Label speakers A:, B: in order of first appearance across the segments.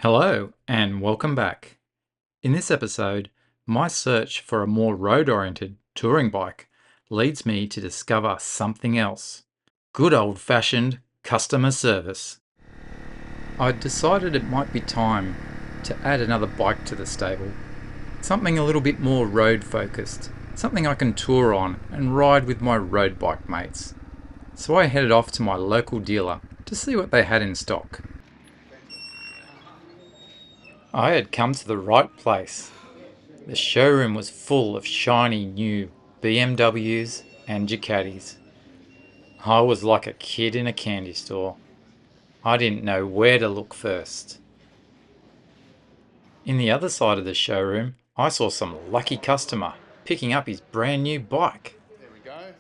A: Hello and welcome back. In this episode, my search for a more road-oriented touring bike leads me to discover something else. Good old-fashioned customer service. I decided it might be time to add another bike to the stable. Something a little bit more road-focused. Something I can tour on and ride with my road bike mates. So I headed off to my local dealer to see what they had in stock. I had come to the right place. The showroom was full of shiny new BMWs and Ducatis. I was like a kid in a candy store. I didn't know where to look first. In the other side of the showroom, I saw some lucky customer picking up his brand new bike.
B: There we go.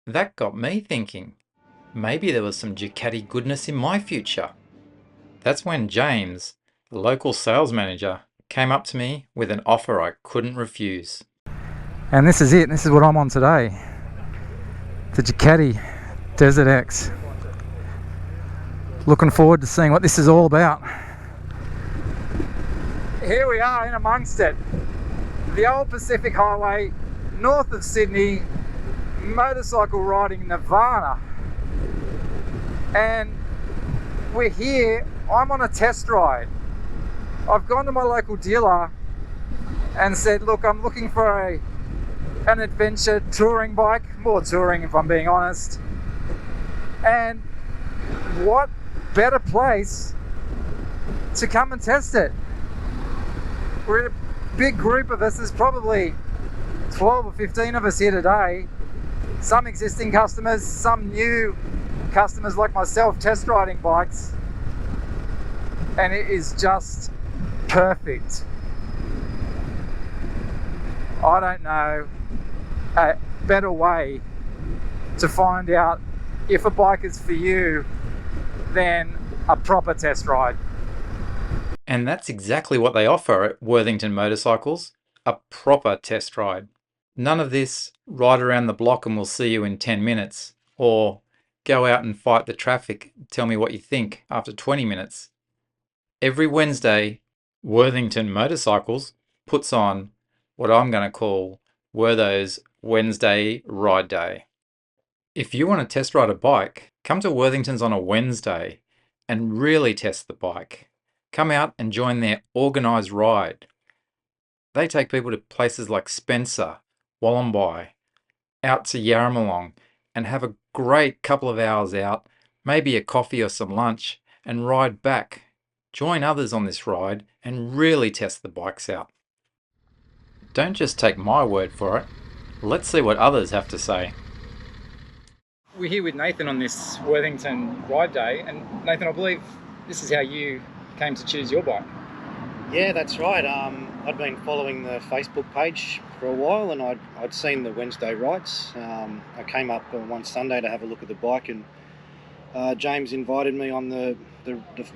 A: That got me thinking, maybe there was some Ducati goodness in my future. That's when James, the local sales manager, came up to me with an offer I couldn't refuse.
C: And this is it, this is what I'm on today. The Ducati Desert X. Looking forward to seeing what this is all about. Here we are in amongst it. The old Pacific Highway, north of Sydney, motorcycle riding nirvana. And we're here, I'm on a test ride. I've gone to my local dealer and said, look, I'm looking for an adventure touring bike, more touring if I'm being honest. And what better place to come and test it? We're a big group of us, there's probably 12 or 15 of us here today. Some existing customers, some new customers like myself test riding bikes. And it is just perfect. I don't know a better way to find out if a bike is for you than a proper test ride.
A: And that's exactly what they offer at Worthington Motorcycles, a proper test ride. None of this ride around the block and we'll see you in 10 minutes, or go out and fight the traffic, tell me what you think after 20 minutes. Every Wednesday, Worthington Motorcycles puts on what I'm going to call Wortho's Wednesday Ride Day. If you want to test ride a bike, come to Worthington's on a Wednesday and really test the bike. Come out and join their organised ride. They take people to places like Spencer, Wollombi, out to Yarramalong, and have a great couple of hours out, maybe a coffee or some lunch, and ride back. Join others on this ride and really test the bikes out. Don't just take my word for it. Let's see what others have to say. We're here with Nathan on this Worthington Ride Day, and Nathan, I believe this is how you came to choose your bike.
D: Yeah, that's right. I'd been following the Facebook page for a while, and I'd seen the Wednesday rides. I came up on one Sunday to have a look at the bike, and James invited me on the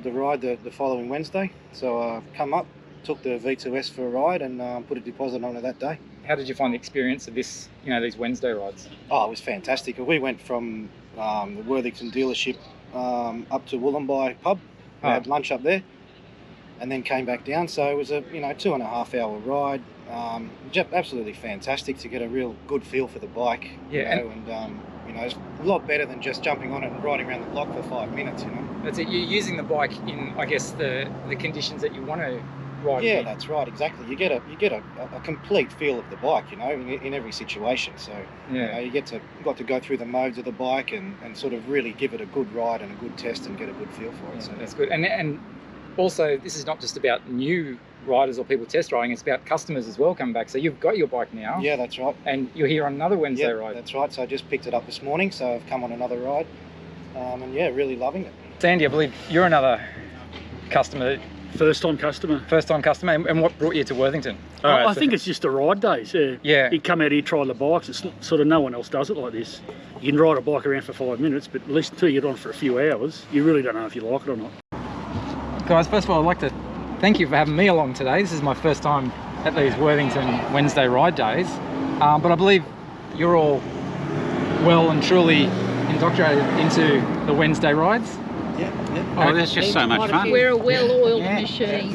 D: ride the following Wednesday. So I've come up, took the V2S for a ride, and put a deposit on it that day.
A: How did you find the experience of this, these Wednesday rides?
D: Oh, it was fantastic. We went from the Worthington dealership up to Wollombi pub. We had lunch up there, and then came back down. So it was a 2.5 hour ride. Just absolutely fantastic to get a real good feel for the bike.
A: Yeah,
D: it's a lot better than just jumping on it and riding around the block for 5 minutes.
A: That's it. You're using the bike in, I guess, the conditions that you want to ride.
D: Yeah, that's right. Exactly. You get a complete feel of the bike. In every situation. So
A: yeah,
D: you got to go through the modes of the bike and sort of really give it a good ride and a good test and get a good feel for it.
A: Yeah,
D: so
A: that's good. And also, this is not just about new riders or people test riding, it's about customers as well coming back. So you've got your bike now.
D: Yeah, that's right.
A: And you're here on another Wednesday ride.
D: That's right. So I just picked it up this morning, so I've come on another ride. And yeah, really loving it.
A: Sandy, I believe you're another customer.
E: First time customer.
A: And what brought you to Worthington?
E: I think it's just the ride days.
A: Yeah.
E: You come out here, try the bikes. It's sort of no one else does it like this. You can ride a bike around for 5 minutes, but at least until you get on for a few hours, you really don't know if you like it or not.
A: Guys, first of all, I'd like to thank you for having me along today. This is my first time at these Worthington Wednesday ride days. But I believe you're all well and truly indoctrinated into the Wednesday rides.
D: Yeah.
B: Oh, that's just so much fun.
F: We're a well-oiled
B: Yeah.
F: machine.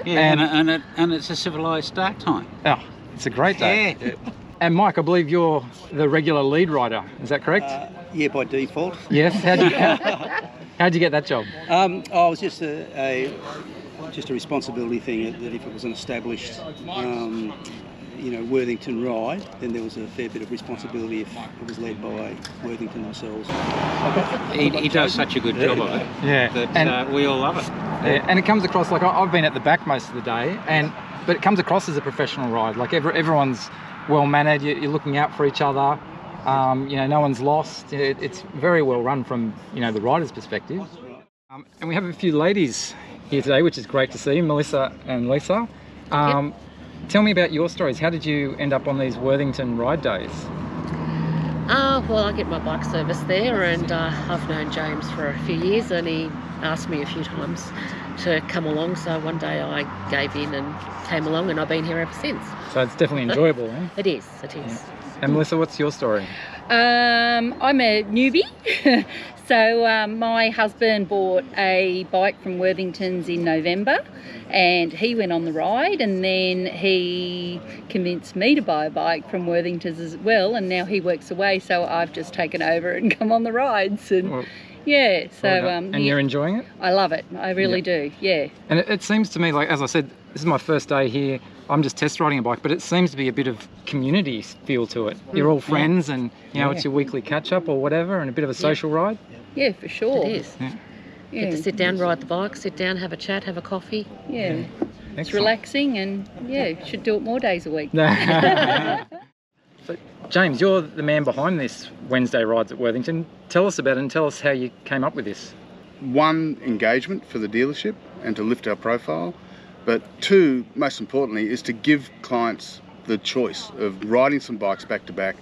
B: Yeah, and it's a civilised start time.
C: Oh, it's a great day.
B: Yeah.
C: And Mike, I believe you're the regular lead rider. Is that correct?
D: Yeah, by default.
C: Yes. How'd you get that job?
G: I was just a responsibility thing that if it was an established, Worthington ride, then there was a fair bit of responsibility if it was led by Worthington themselves.
B: He does such a good job of it.
C: Yeah.
B: That we all love it.
C: Yeah, and it comes across like I've been at the back most of the day, but it comes across as a professional ride. Like everyone's well mannered. You're looking out for each other. No one's lost. It's very well run from the rider's perspective. And we have a few ladies here today, which is great to see, Melissa and Lisa. Tell me about your stories. How did you end up on these Worthington ride days?
F: Well, I get my bike service there, and I've known James for a few years, and he asked me a few times to come along, so one day I gave in and came along, and I've been here ever since.
C: So it's definitely enjoyable, eh?
F: It is.
C: Yeah. And Melissa, what's your story?
H: I'm a newbie. So my husband bought a bike from Worthington's in November, and he went on the ride, and then he convinced me to buy a bike from Worthington's as well, and now he works away, so I've just taken over and come on the rides. And
C: Well,
H: yeah, so
C: and you're enjoying it?
H: I love it. I really do. Yeah.
C: And it seems to me, like, as I said, this is my first day here. I'm just test riding a bike, but it seems to be a bit of community feel to it. You're all friends, and it's your weekly catch up or whatever, and a bit of a social ride.
H: Yeah, for sure.
F: It is.
C: Yeah.
F: Get to sit down, ride the bike, sit down, have a chat, have a coffee.
H: Yeah. It's
C: Excellent.
H: relaxing, and should do it more days a week.
C: So, James, you're the man behind this Wednesday Rides at Worthington. Tell us about it and tell us how you came up with this.
I: One, engagement for the dealership and to lift our profile, but two, most importantly, is to give clients the choice of riding some bikes back to back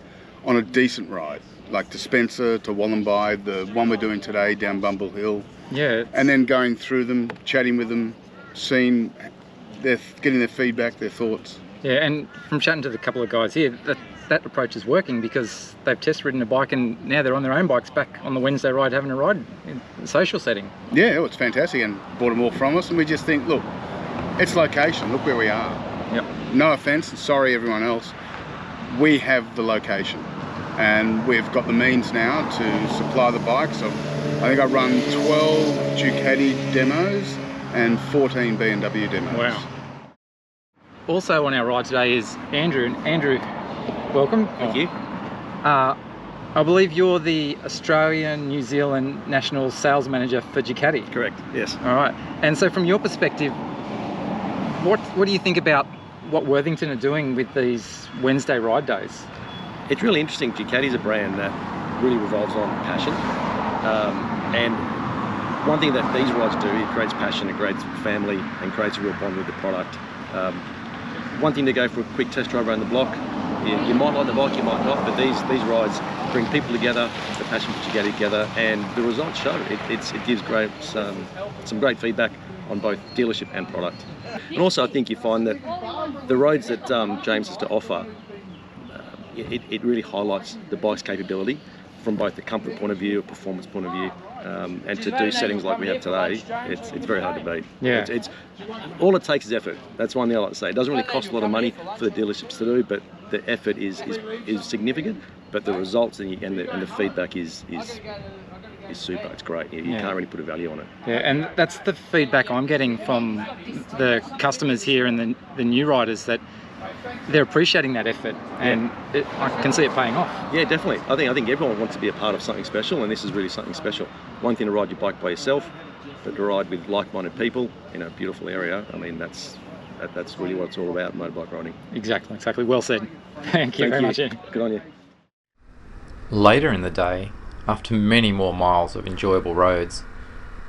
I: on a decent ride, like to Spencer, to Wallenby, the one we're doing today down Bumble Hill,
C: Yeah.
I: and then going through them, chatting with them, getting their feedback, their thoughts.
C: Yeah, and from chatting to the couple of guys here, that approach is working because they've test ridden a bike and now they're on their own bikes back on the Wednesday ride having a ride in a social setting.
I: Yeah, it's fantastic, and bought them all from us, and we just think, look, it's location, look where we are.
C: Yep.
I: No offence, and sorry everyone else, we have the location and we've got the means now to supply the bikes. I think I run 12 Ducati demos and 14 BMW demos.
C: Wow. Also on our ride today is Andrew. And Andrew, welcome.
D: Thank you.
C: I believe you're the Australian New Zealand National Sales Manager for Ducati.
D: Correct, yes.
C: All right. And so from your perspective, what do you think about what Worthington are doing with these Wednesday ride days?
J: It's really interesting. Ducati's a brand that really revolves on passion. And one thing that these rides do, it creates passion, it creates family, and creates a real bond with the product. One thing to go for a quick test drive around the block, you might like the bike, you might not, but these rides bring people together, the passion for Ducati together, and the results show. It gives some great feedback on both dealership and product. And also I think you find that the roads that James has to offer, it really highlights the bike's capability from both the comfort point of view, a performance point of view, and to do settings like we have today, it's very hard to beat.
C: Yeah.
J: It's all it takes is effort. That's one thing I like to say. It doesn't really cost a lot of money for the dealerships to do, but the effort is significant. But the results and the feedback is super. It's great. You can't really put a value on it.
C: Yeah, and that's the feedback I'm getting from the customers here and the new riders, that they're appreciating that effort, and I can see it paying off.
J: Yeah, definitely. I think everyone wants to be a part of something special, and this is really something special. One thing to ride your bike by yourself, but to ride with like-minded people in a beautiful area. I mean, that's really what it's all about, motorbike riding.
C: Exactly. Well said. Thank you very much. Yeah.
J: Good on you.
A: Later in the day, after many more miles of enjoyable roads,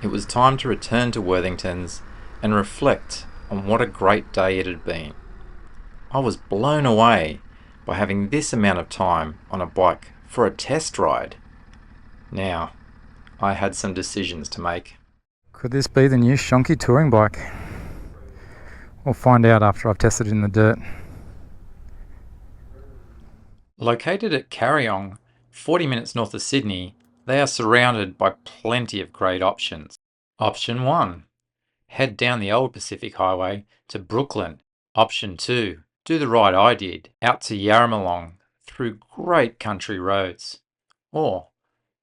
A: it was time to return to Worthington's and reflect on what a great day it had been. I was blown away by having this amount of time on a bike for a test ride. Now, I had some decisions to make.
C: Could this be the new Shonky touring bike? We'll find out after I've tested it in the dirt.
A: Located at Carryong, 40 minutes north of Sydney, they are surrounded by plenty of great options. Option 1. Head down the old Pacific Highway to Brooklyn. Option 2. Do the ride I did, out to Yarramalong, through great country roads. Or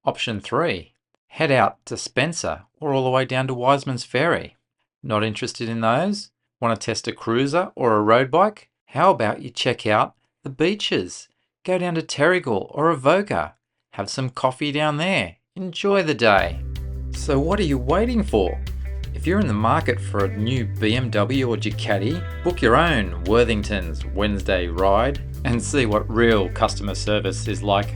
A: Option 3. Head out to Spencer or all the way down to Wiseman's Ferry. Not interested in those? Want to test a cruiser or a road bike? How about you check out the beaches? Go down to Terrigal or Avoca. Have some coffee down there. Enjoy the day. So what are you waiting for? If you're in the market for a new BMW or Ducati, book your own Worthington's Wednesday ride and see what real customer service is like